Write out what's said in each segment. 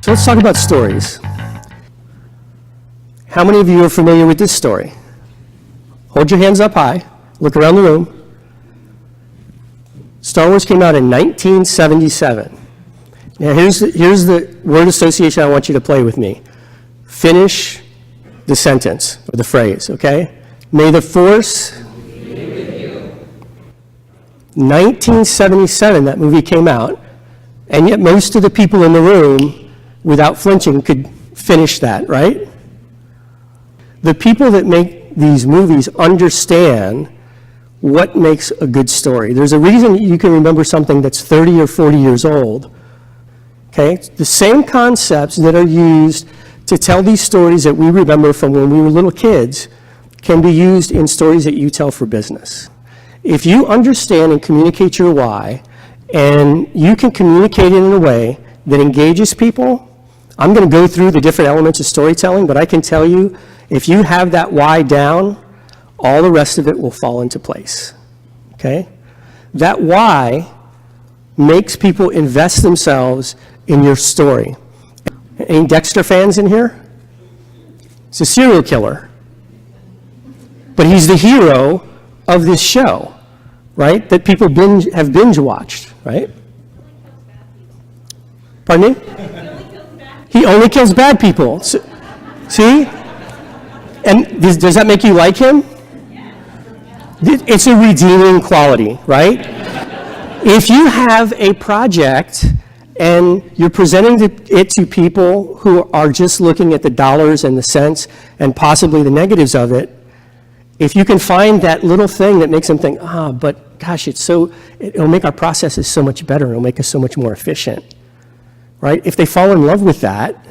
So let's talk about stories. How many of you are familiar with this story? Hold your hands up high. Look around the room. Star Wars came out in 1977. Now here's the word association I want you to play with me. Finish the sentence or the phrase, okay? May the Force be with you. 1977, that movie came out, and yet most of the people in the room, without flinching, could finish that, right? The people that make these movies understand what makes a good story. There's a reason you can remember something that's 30 or 40 years old. Okay? The same concepts that are used to tell these stories that we remember from when we were little kids can be used in stories that you tell for business. If you understand and communicate your why, and you can communicate it in a way that engages people, I'm going to go through the different elements of storytelling, but I can tell you, if you have that why down, all the rest of it will fall into place, okay? That why makes people invest themselves in your story. Any Dexter fans in here? He's a serial killer, but he's the hero of this show, right? That people have binge watched, right? Pardon me? He only kills bad people. So, see? And does that make you like him? It's a redeeming quality, right? If you have a project and you're presenting it to people who are just looking at the dollars and the cents and possibly the negatives of it, if you can find that little thing that makes them think, but gosh, it'll make our processes so much better, it'll make us so much more efficient, right? If they fall in love with that,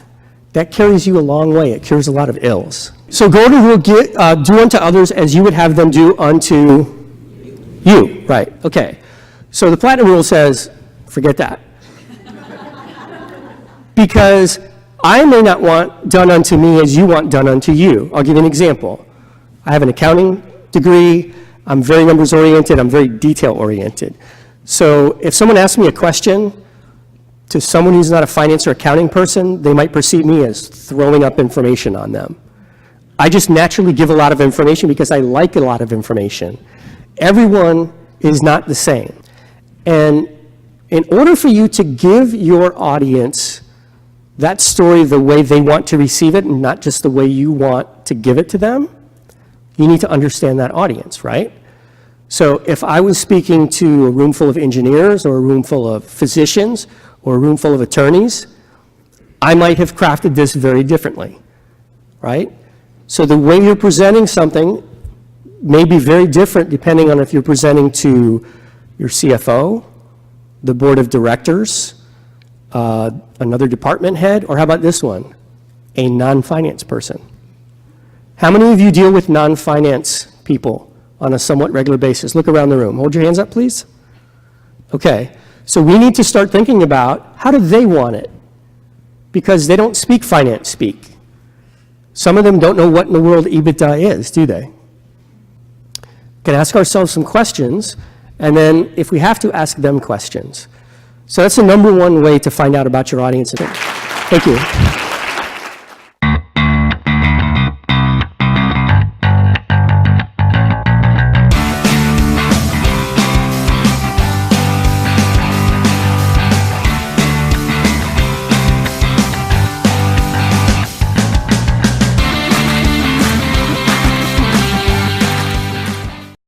that carries you a long way. It cures a lot of ills. So Gordon will do unto others as you would have them do unto you, right? Okay. So the platinum rule says, forget that. Because I may not want done unto me as you want done unto you. I'll give you an example. I have an accounting degree. I'm very numbers oriented. I'm very detail oriented. So if someone asks me a question to someone who's not a finance or accounting person, they might perceive me as throwing up information on them. I just naturally give a lot of information because I like a lot of information. Everyone is not the same. And in order for you to give your audience that story the way they want to receive it and not just the way you want to give it to them, you need to understand that audience, right? So if I was speaking to a room full of engineers or a room full of physicians or a room full of attorneys, I might have crafted this very differently, right? So the way you're presenting something may be very different depending on if you're presenting to your CFO, the board of directors, another department head, or how about this one, a non-finance person. How many of you deal with non-finance people on a somewhat regular basis? Look around the room. Hold your hands up, please. Okay, so we need to start thinking about how do they want it? Because they don't speak finance speak. Some of them don't know what in the world EBITDA is, do they? We can ask ourselves some questions, and then if we have to, ask them questions. So that's the number one way to find out about your audience. Thank you.